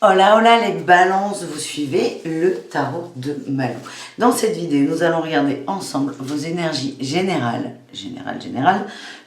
Hola, hola les balances, vous suivez le tarot de Malou. Dans cette vidéo, nous allons regarder ensemble vos énergies générales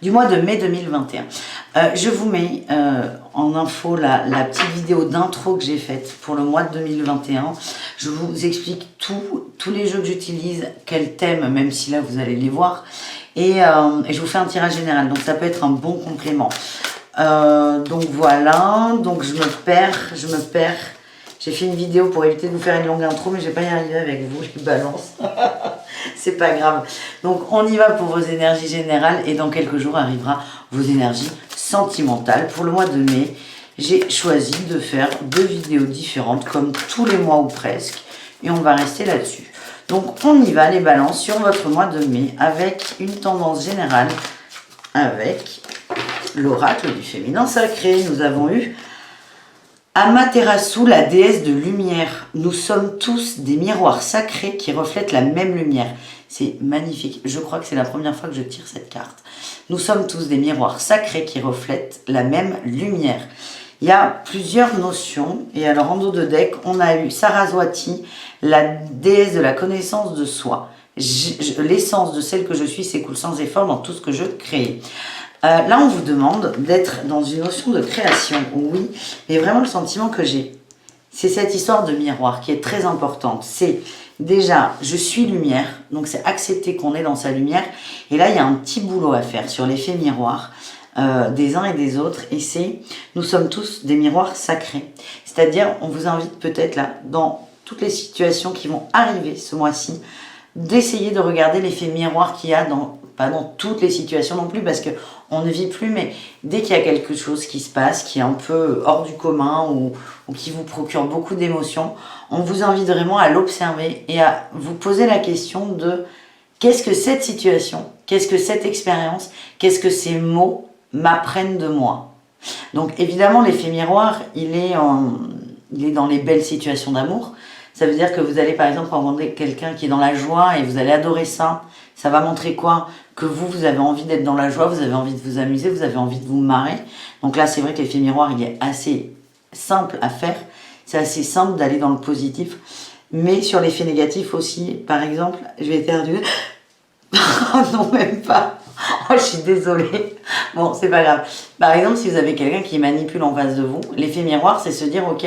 du mois de mai 2021. Je vous mets en info la petite vidéo d'intro que j'ai faite pour le mois de 2021. Je vous explique tous les jeux que j'utilise, quels thèmes, même si là vous allez les voir. Et je vous fais un tirage général, donc ça peut être un bon complément. Donc voilà, donc je me perds. J'ai fait une vidéo pour éviter de vous faire une longue intro, mais je vais pas y arriver avec vous, les balances. C'est pas grave. Donc on y va pour vos énergies générales et dans quelques jours arrivera vos énergies sentimentales. Pour le mois de mai, j'ai choisi de faire 2 vidéos différentes, comme tous les mois ou presque, et on va rester là-dessus. Donc on y va les balances sur votre mois de mai avec une tendance générale avec l'oracle du féminin sacré. Nous avons eu Amaterasu, la déesse de lumière. Nous sommes tous des miroirs sacrés qui reflètent la même lumière. C'est magnifique. Je crois que c'est la première fois que je tire cette carte. Nous sommes tous des miroirs sacrés qui reflètent la même lumière. Il y a plusieurs notions. Et alors en dos de deck, on a eu Saraswati, la déesse de la connaissance de soi. L'essence de celle que je suis s'écoule sans effort dans tout ce que je crée. Là, on vous demande d'être dans une notion de création, oui, mais vraiment le sentiment que j'ai, c'est cette histoire de miroir qui est très importante. C'est déjà, je suis lumière, donc c'est accepter qu'on est dans sa lumière. Et là, il y a un petit boulot à faire sur l'effet miroir des uns et des autres. Et c'est, nous sommes tous des miroirs sacrés. C'est-à-dire, on vous invite peut-être là, dans toutes les situations qui vont arriver ce mois-ci, d'essayer de regarder l'effet miroir qu'il y a pas dans toutes les situations non plus, parce que on ne vit plus, mais dès qu'il y a quelque chose qui se passe, qui est un peu hors du commun ou qui vous procure beaucoup d'émotions, on vous invite vraiment à l'observer et à vous poser la question de qu'est-ce que cette situation, qu'est-ce que cette expérience, qu'est-ce que ces mots m'apprennent de moi. Donc évidemment, l'effet miroir, il est dans les belles situations d'amour. Ça veut dire que vous allez par exemple rencontrer quelqu'un qui est dans la joie et vous allez adorer ça. Ça va montrer quoi? Que vous avez envie d'être dans la joie, vous avez envie de vous amuser, vous avez envie de vous marrer. Donc là, c'est vrai que l'effet miroir, il est assez simple à faire. C'est assez simple d'aller dans le positif. Mais sur l'effet négatif aussi, par exemple, je vais éternuer. Non, même pas. Oh, je suis désolée. Bon, c'est pas grave. Par exemple, si vous avez quelqu'un qui manipule en face de vous, l'effet miroir, c'est se dire, ok,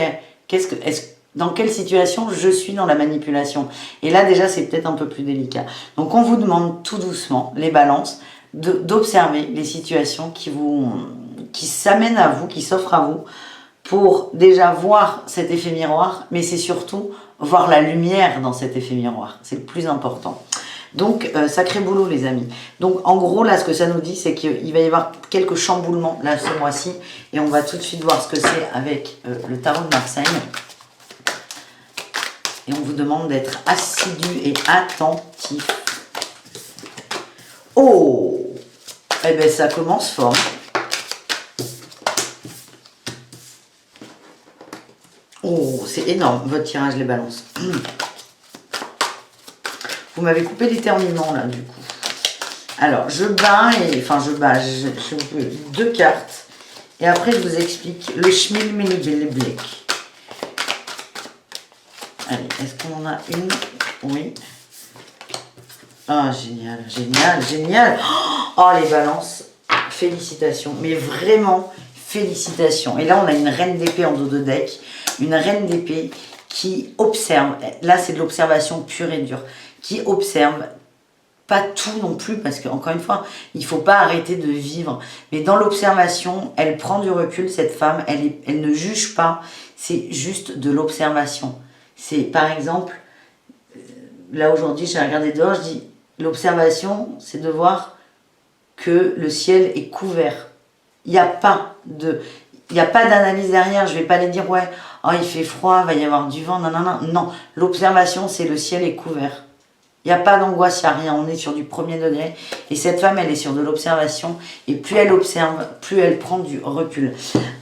dans quelle situation je suis dans la manipulation? Et là, déjà, c'est peut-être un peu plus délicat. Donc, on vous demande tout doucement, les balances, d'observer les situations qui s'amènent à vous, qui s'offrent à vous, pour déjà voir cet effet miroir, mais c'est surtout voir la lumière dans cet effet miroir. C'est le plus important. Donc, sacré boulot, les amis. Donc, en gros, là, ce que ça nous dit, c'est qu'il va y avoir quelques chamboulements, là, ce mois-ci, et on va tout de suite voir ce que c'est avec le tarot de Marseille. Et on vous demande d'être assidu et attentif. Oh! Eh bien, ça commence fort. Oh, c'est énorme, votre tirage, les balances. Vous m'avez coupé l'éternuement, là, du coup. Alors, je bats, je 2 cartes. Et après, je vous explique le Schmilmilblick. Allez, est-ce qu'on en a une? Oui. Ah, génial, génial, génial. Oh, les balances, félicitations. Mais vraiment, félicitations. Et là, on a une reine d'épée en dos de deck. Une reine d'épée qui observe. Là, c'est de l'observation pure et dure. Qui observe. Pas tout non plus, parce qu'encore une fois, il ne faut pas arrêter de vivre. Mais dans l'observation, elle prend du recul, cette femme. Elle ne juge pas. C'est juste de l'observation. C'est par exemple, là aujourd'hui j'ai regardé dehors, je dis l'observation c'est de voir que le ciel est couvert. Il n'y a pas d'analyse derrière, je ne vais pas aller dire ouais, oh, il fait froid, il va y avoir du vent, non, non, non. Non, l'observation c'est le ciel est couvert. Il n'y a pas d'angoisse, il n'y a rien, on est sur du premier degré. Et cette femme, elle est sur de l'observation. Et plus elle observe, plus elle prend du recul.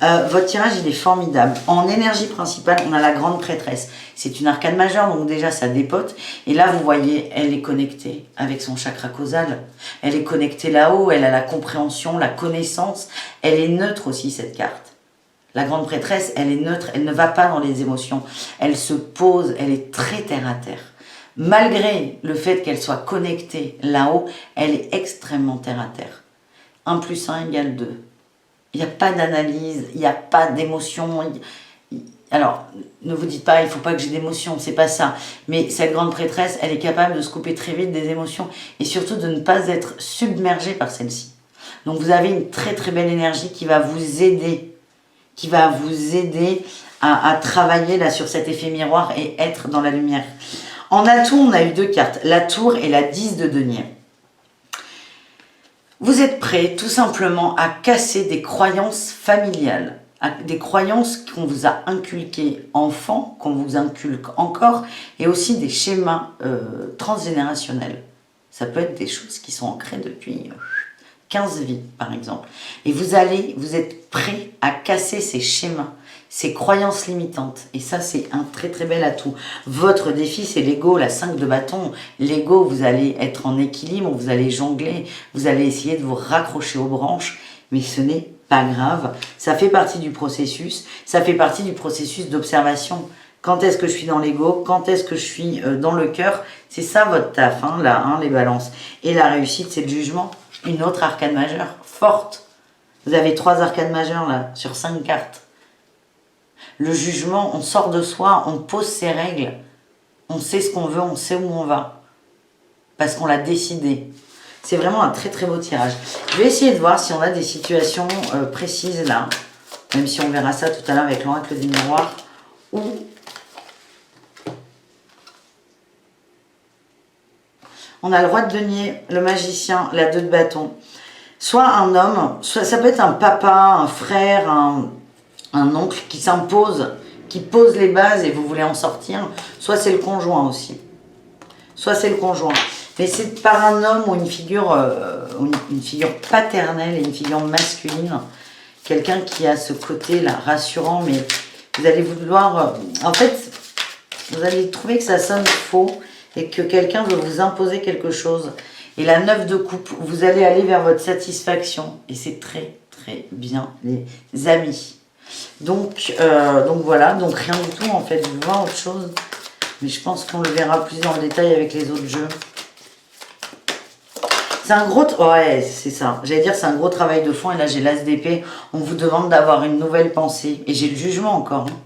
Votre tirage, il est formidable. En énergie principale, on a la grande prêtresse. C'est une arcane majeure, donc déjà, ça dépote. Et là, vous voyez, elle est connectée avec son chakra causal. Elle est connectée là-haut, elle a la compréhension, la connaissance. Elle est neutre aussi, cette carte. La grande prêtresse, elle est neutre, elle ne va pas dans les émotions. Elle se pose, elle est très terre à terre. Malgré le fait qu'elle soit connectée là-haut, elle est extrêmement terre à terre. 1 + 1 = 2. Il n'y a pas d'analyse, il n'y a pas d'émotion. Alors, ne vous dites pas, il ne faut pas que j'ai d'émotions, c'est pas ça. Mais cette grande prêtresse, elle est capable de se couper très vite des émotions et surtout de ne pas être submergée par celle-ci. Donc vous avez une très très belle énergie qui va vous aider, à travailler là sur cet effet miroir et être dans la lumière. En atout, on a eu 2 cartes, la tour et la 10 de denier. Vous êtes prêt tout simplement à casser des croyances familiales, des croyances qu'on vous a inculquées enfant, qu'on vous inculque encore, et aussi des schémas transgénérationnels. Ça peut être des choses qui sont ancrées depuis 15 vies, par exemple. Et vous êtes prêt à casser ces schémas, ces croyances limitantes. Et ça, c'est un très très bel atout. Votre défi, c'est l'ego, la 5 de bâton. L'ego, vous allez être en équilibre, vous allez jongler, vous allez essayer de vous raccrocher aux branches, mais ce n'est pas grave. Ça fait partie du processus, ça fait partie du processus d'observation. Quand est-ce que je suis dans l'ego? Quand est-ce que je suis dans le cœur? C'est ça votre taf, hein, là, hein, les balances. Et la réussite, c'est le jugement. Une autre arcane majeure, forte. Vous avez 3 arcanes majeures, là, sur 5 cartes. Le jugement, on sort de soi, on pose ses règles. On sait ce qu'on veut, on sait où on va. Parce qu'on l'a décidé. C'est vraiment un très très beau tirage. Je vais essayer de voir si on a des situations précises, là. Même si on verra ça tout à l'heure avec l'oracle des miroirs. Où on a le roi de denier, le magicien, la 2 de bâton. Soit un homme, soit ça peut être un papa, un frère, un oncle qui s'impose, qui pose les bases et vous voulez en sortir. Soit c'est le conjoint aussi. Soit c'est le conjoint. Mais c'est par un homme ou une figure paternelle et une figure masculine. Quelqu'un qui a ce côté-là rassurant, mais vous allez vouloir... en fait, vous allez trouver que ça sonne faux et que quelqu'un veut vous imposer quelque chose. Et la 9 de coupe, vous allez aller vers votre satisfaction. Et c'est très, très bien, les amis. Donc voilà, donc rien du tout en fait. Je vais voir autre chose. Mais je pense qu'on le verra plus en détail avec les autres jeux. C'est un gros... ouais, c'est ça. J'allais dire c'est un gros travail de fond. Et là, j'ai l'as d'épée. On vous demande d'avoir une nouvelle pensée. Et j'ai le jugement encore. Hein.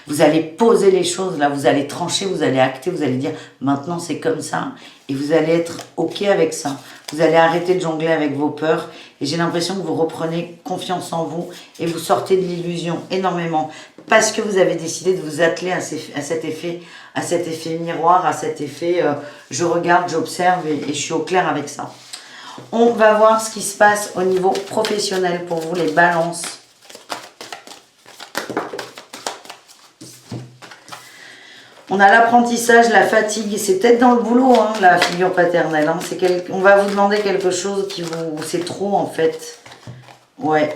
Vous allez poser les choses, là, vous allez trancher, vous allez acter, vous allez dire maintenant c'est comme ça et vous allez être ok avec ça. Vous allez arrêter de jongler avec vos peurs et j'ai l'impression que vous reprenez confiance en vous et vous sortez de l'illusion énormément parce que vous avez décidé de vous atteler à cet effet miroir, à cet effet je regarde, j'observe et je suis au clair avec ça. On va voir ce qui se passe au niveau professionnel pour vous les balances. On a l'apprentissage, la fatigue, c'est peut-être dans le boulot, hein, la figure paternelle. Hein. On va vous demander quelque chose qui vous... c'est trop en fait. Ouais.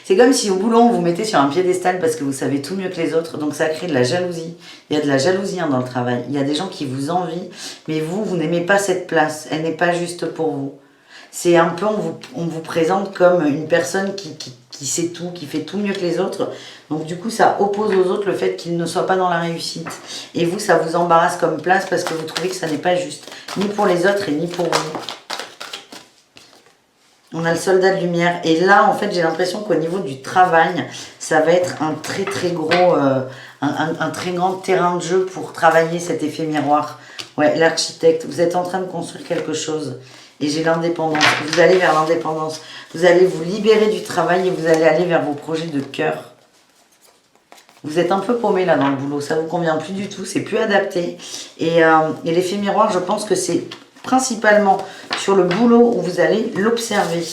C'est comme si au boulot, on vous mettait sur un piédestal parce que vous savez tout mieux que les autres. Donc ça crée de la jalousie. Il y a de la jalousie hein, dans le travail. Il y a des gens qui vous envient, mais vous n'aimez pas cette place. Elle n'est pas juste pour vous. C'est un peu, on vous présente comme une personne qui sait tout, qui fait tout mieux que les autres. Donc du coup, ça oppose aux autres le fait qu'ils ne soient pas dans la réussite. Et vous, ça vous embarrasse comme place parce que vous trouvez que ça n'est pas juste. Ni pour les autres et ni pour vous. On a le soldat de lumière. Et là, en fait, j'ai l'impression qu'au niveau du travail, ça va être un très très gros, un très grand terrain de jeu pour travailler cet effet miroir. Ouais, l'architecte, vous êtes en train de construire quelque chose. Et j'ai l'indépendance. Vous allez vers l'indépendance. Vous allez vous libérer du travail et vous allez aller vers vos projets de cœur. Vous êtes un peu paumé là dans le boulot. Ça ne vous convient plus du tout. C'est plus adapté. Et l'effet miroir, je pense que c'est principalement sur le boulot où vous allez l'observer.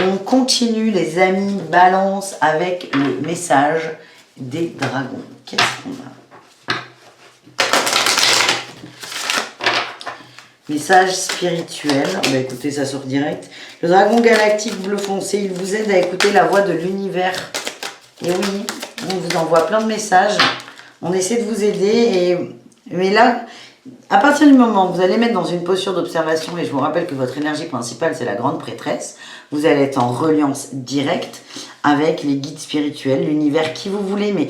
On continue les amis balance avec le message des dragons. Qu'est-ce qu'on a ? Message spirituel. Bah écoutez, ça sort direct. Le dragon galactique bleu foncé, il vous aide à écouter la voix de l'univers. Et oui, on vous envoie plein de messages. On essaie de vous aider. Mais là, À partir du moment où vous allez mettre dans une posture d'observation, et je vous rappelle que votre énergie principale, c'est la grande prêtresse, vous allez être en reliance directe avec les guides spirituels, l'univers, qui vous voulez. Mais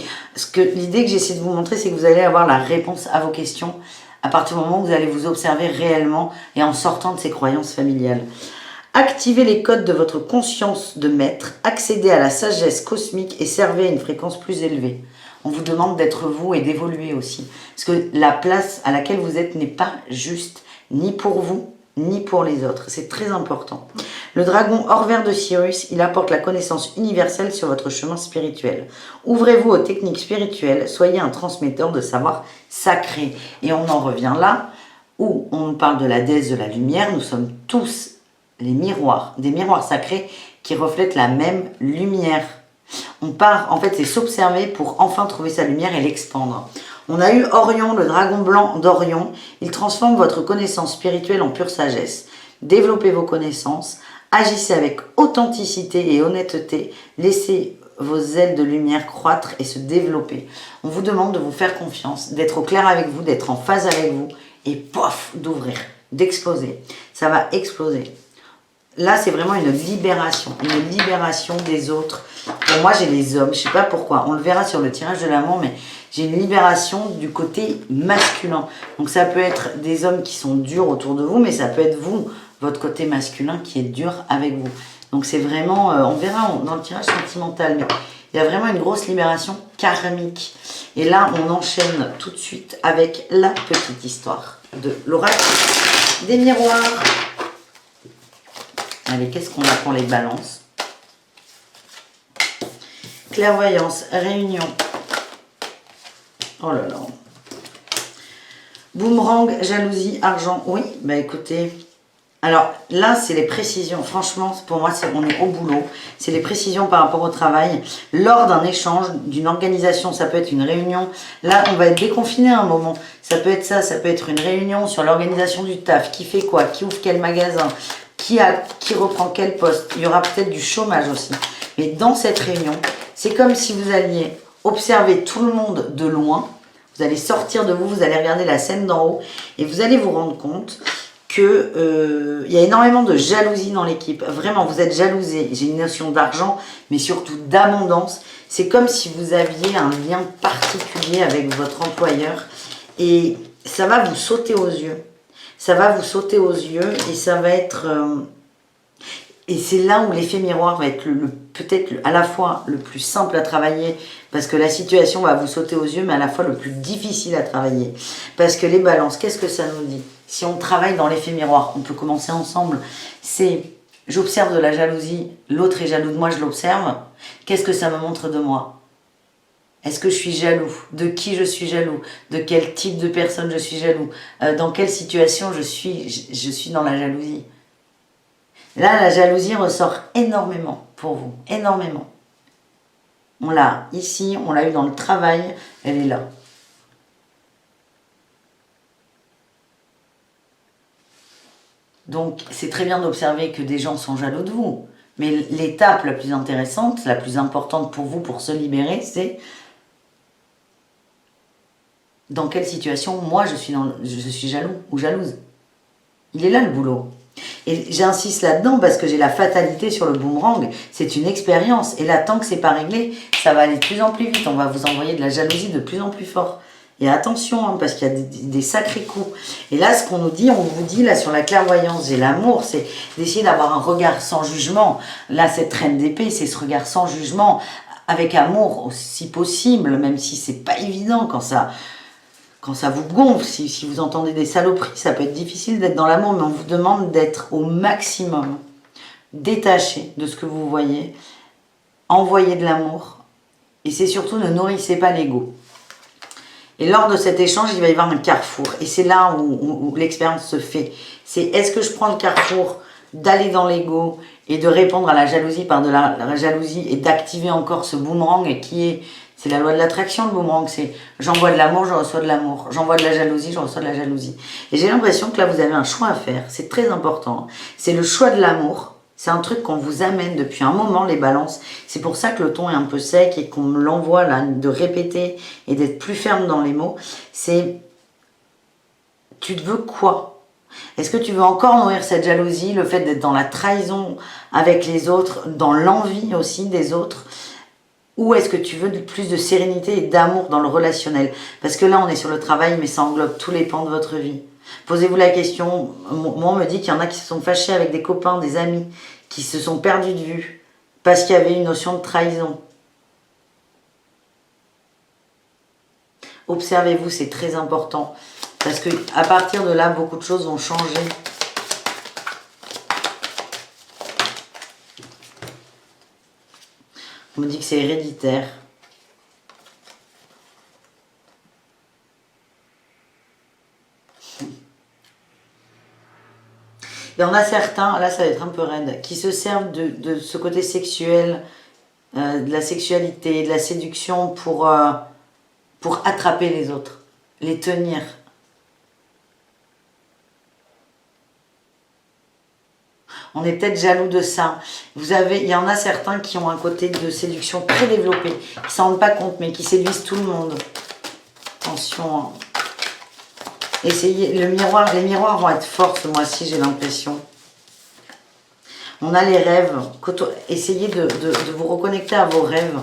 l'idée que j'essaie de vous montrer, c'est que vous allez avoir la réponse à vos questions à partir du moment où vous allez vous observer réellement et en sortant de ces croyances familiales. Activez les codes de votre conscience de maître, accédez à la sagesse cosmique et servez à une fréquence plus élevée. On vous demande d'être vous et d'évoluer aussi. Parce que la place à laquelle vous êtes n'est pas juste, ni pour vous, ni pour les autres. C'est très important. Le dragon hors vert de Cyrus, il apporte la connaissance universelle sur votre chemin spirituel. Ouvrez-vous aux techniques spirituelles, soyez un transmetteur de savoir sacré. Et on en revient là, où on parle de la déesse de la lumière. Nous sommes tous les miroirs, des miroirs sacrés qui reflètent la même lumière. On part, en fait, c'est s'observer pour enfin trouver sa lumière et l'expandre. On a eu Orion, le dragon blanc d'Orion. Il transforme votre connaissance spirituelle en pure sagesse. Développez vos connaissances, agissez avec authenticité et honnêteté, laissez vos ailes de lumière croître et se développer. On vous demande de vous faire confiance, d'être au clair avec vous, d'être en phase avec vous et pof, d'ouvrir, d'exploser. Ça va exploser. Là, c'est vraiment une libération des autres. Pour moi, j'ai les hommes, je ne sais pas pourquoi. On le verra sur le tirage de l'amour, mais j'ai une libération du côté masculin. Donc, ça peut être des hommes qui sont durs autour de vous, mais ça peut être vous, votre côté masculin, qui est dur avec vous. Donc, c'est vraiment, on verra dans le tirage sentimental, mais il y a vraiment une grosse libération karmique. Et là, on enchaîne tout de suite avec la petite histoire de l'oracle des miroirs. Allez, qu'est-ce qu'on a pour les balances? Clairvoyance, réunion. Oh là là. Boomerang, jalousie, argent. Oui, bah écoutez. Alors là, c'est les précisions. Franchement, pour moi, on est au boulot. C'est les précisions par rapport au travail. Lors d'un échange, d'une organisation, ça peut être une réunion. Là, on va être déconfiné à un moment. Ça peut être ça peut être une réunion sur l'organisation du taf. Qui fait quoi? Qui ouvre quel magasin? Qui reprend quel poste? Il y aura peut-être du chômage aussi. Mais dans cette réunion, c'est comme si vous alliez observer tout le monde de loin. Vous allez sortir de vous, vous allez regarder la scène d'en haut et vous allez vous rendre compte que y a énormément de jalousie dans l'équipe. Vraiment, vous êtes jalousés. J'ai une notion d'argent, mais surtout d'abondance. C'est comme si vous aviez un lien particulier avec votre employeur et ça va vous sauter aux yeux. Ça va vous sauter aux yeux et ça va être... et c'est là où l'effet miroir va être peut-être à la fois le plus simple à travailler parce que la situation va vous sauter aux yeux, mais à la fois le plus difficile à travailler. Parce que les balances, qu'est-ce que ça nous dit? Si on travaille dans l'effet miroir, on peut commencer ensemble. C'est, j'observe de la jalousie, l'autre est jaloux de moi, je l'observe. Qu'est-ce que ça me montre de moi? Est-ce que je suis jaloux? De qui je suis jaloux? De quel type de personne je suis jaloux? Dans quelle situation je suis dans la jalousie? Là, la jalousie ressort énormément pour vous, énormément. On l'a ici, on l'a eu dans le travail, elle est là. Donc, c'est très bien d'observer que des gens sont jaloux de vous. Mais l'étape la plus intéressante, la plus importante pour vous pour se libérer, c'est dans quelle situation moi je suis jaloux ou jalouse. Il est là le boulot. Et j'insiste là-dedans parce que j'ai la fatalité sur le boomerang. C'est une expérience. Et là, tant que c'est pas réglé, ça va aller de plus en plus vite. On va vous envoyer de la jalousie de plus en plus fort. Et attention, hein, parce qu'il y a des sacrés coups. Et là, ce qu'on nous dit, on vous dit là sur la clairvoyance et l'amour, c'est d'essayer d'avoir un regard sans jugement. Là, cette reine d'épée, c'est ce regard sans jugement, avec amour aussi possible, même si c'est pas évident quand ça vous gonfle, si vous entendez des saloperies, ça peut être difficile d'être dans l'amour, mais on vous demande d'être au maximum détaché de ce que vous voyez, envoyez de l'amour, et c'est surtout ne nourrissez pas l'ego. Et lors de cet échange, il va y avoir un carrefour, et c'est là où l'expérience se fait. C'est est-ce que je prends le carrefour d'aller dans l'ego et de répondre à la jalousie par de la jalousie et d'activer encore ce boomerang qui est... C'est la loi de l'attraction, le boomerang, c'est j'envoie de l'amour, je reçois de l'amour. J'envoie de la jalousie, je reçois de la jalousie. Et j'ai l'impression que là, vous avez un choix à faire. C'est très important. C'est le choix de l'amour. C'est un truc qu'on vous amène depuis un moment, les balances. C'est pour ça que le ton est un peu sec et qu'on me l'envoie là, de répéter et d'être plus ferme dans les mots. C'est Tu te veux quoi? Est-ce que tu veux encore nourrir cette jalousie, le fait d'être dans la trahison avec les autres, dans l'envie aussi des autres? Ou est-ce que tu veux plus de sérénité et d'amour dans le relationnel? Parce que là, on est sur le travail, mais ça englobe tous les pans de votre vie. Posez-vous la question. Moi, on me dit qu'il y en a qui se sont fâchés avec des copains, des amis, qui se sont perdus de vue parce qu'il y avait une notion de trahison. Observez-vous, c'est très important. Parce que à partir de là, beaucoup de choses vont changer. On me dit que c'est héréditaire. Il y en a certains, là ça va être un peu raide, qui se servent de ce côté sexuel, de la sexualité, de la séduction pour attraper les autres, les tenir. On est peut-être jaloux de ça. Il y en a certains qui ont un côté de séduction très développé, qui ne s'en rendent pas compte, mais qui séduisent tout le monde. Attention. Hein. Essayez, les miroirs vont être forts ce mois-ci, j'ai l'impression. On a les rêves. Essayez de vous reconnecter à vos rêves,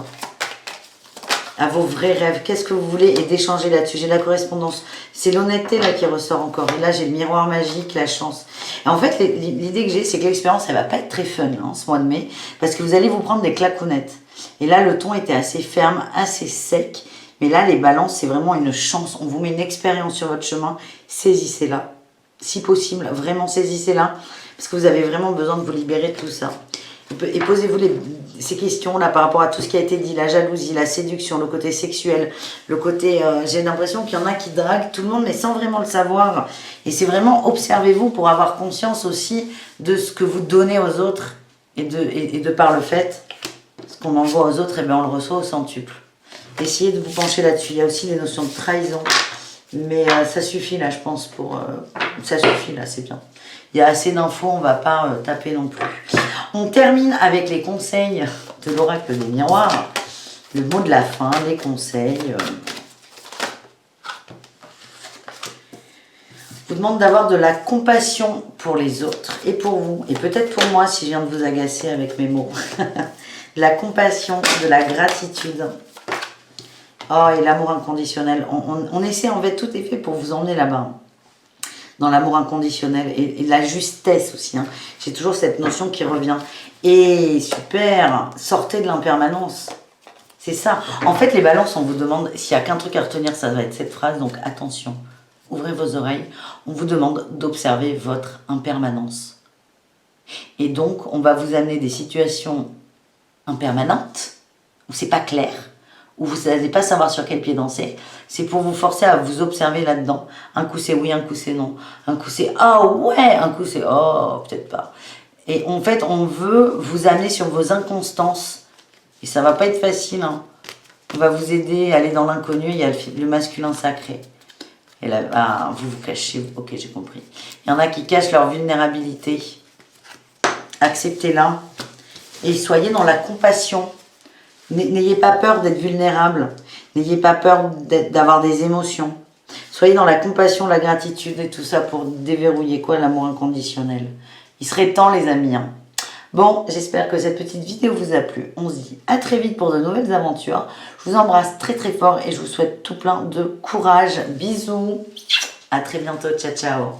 à vos vrais rêves. Qu'est-ce que vous voulez et d'échanger là-dessus. J'ai la correspondance. C'est l'honnêteté là qui ressort encore. Et là, j'ai le miroir magique, la chance. Et en fait, l'idée que j'ai, c'est que l'expérience, elle va pas être très fun hein, ce mois de mai, parce que vous allez vous prendre des claquounettes. Et là, le ton était assez ferme, assez sec. Mais là, les balances, c'est vraiment une chance. On vous met une expérience sur votre chemin. Saisissez-la. Si possible, vraiment saisissez-la. Parce que vous avez vraiment besoin de vous libérer de tout ça. Et posez-vous ces questions-là par rapport à tout ce qui a été dit. La jalousie, la séduction, le côté sexuel. Le côté... j'ai l'impression qu'il y en a qui draguent tout le monde, mais sans vraiment le savoir. Et c'est vraiment, observez-vous pour avoir conscience aussi de ce que vous donnez aux autres. Et de par le fait, ce qu'on envoie aux autres, et bien on le reçoit au centuple. Essayez de vous pencher là-dessus. Il y a aussi des notions de trahison. Mais ça suffit là, je pense, pour... ça suffit là, c'est bien. Il y a assez d'infos, on ne va pas taper non plus. On termine avec les conseils de l'oracle des miroirs. Le mot de la fin, les conseils. Je vous demande d'avoir de la compassion pour les autres et pour vous. Et peut-être pour moi, si je viens de vous agacer avec mes mots. De la compassion, de la gratitude. Oh, et l'amour inconditionnel. On essaie, en fait, tout est fait pour vous emmener là-bas. Dans l'amour inconditionnel. Et la justesse aussi. Hein. J'ai toujours cette notion qui revient. Et super, sortez de l'impermanence. C'est ça. En fait, les balances, on vous demande, s'il n'y a qu'un truc à retenir, ça va être cette phrase. Donc, attention, ouvrez vos oreilles. On vous demande d'observer votre impermanence. Et donc, on va vous amener des situations impermanentes, où c'est pas clair, où vous n'allez pas savoir sur quel pied danser. C'est pour vous forcer à vous observer là-dedans. Un coup c'est oui, un coup c'est non. Un coup c'est ah ouais, un coup c'est oh, peut-être pas. Et en fait, on veut vous amener sur vos inconstances. Et ça va pas être facile. Hein. On va vous aider à aller dans l'inconnu. Il y a le masculin sacré. Et là, ah, vous vous cachez. Ok, j'ai compris. Il y en a qui cachent leur vulnérabilité. Acceptez-la. Et soyez dans la compassion. N'ayez pas peur d'être vulnérable. N'ayez pas peur d'avoir des émotions. Soyez dans la compassion, la gratitude et tout ça pour déverrouiller quoi l'amour inconditionnel. Il serait temps les amis. Hein. Bon, j'espère que cette petite vidéo vous a plu. On se dit à très vite pour de nouvelles aventures. Je vous embrasse très très fort et je vous souhaite tout plein de courage. Bisous. À très bientôt. Ciao ciao.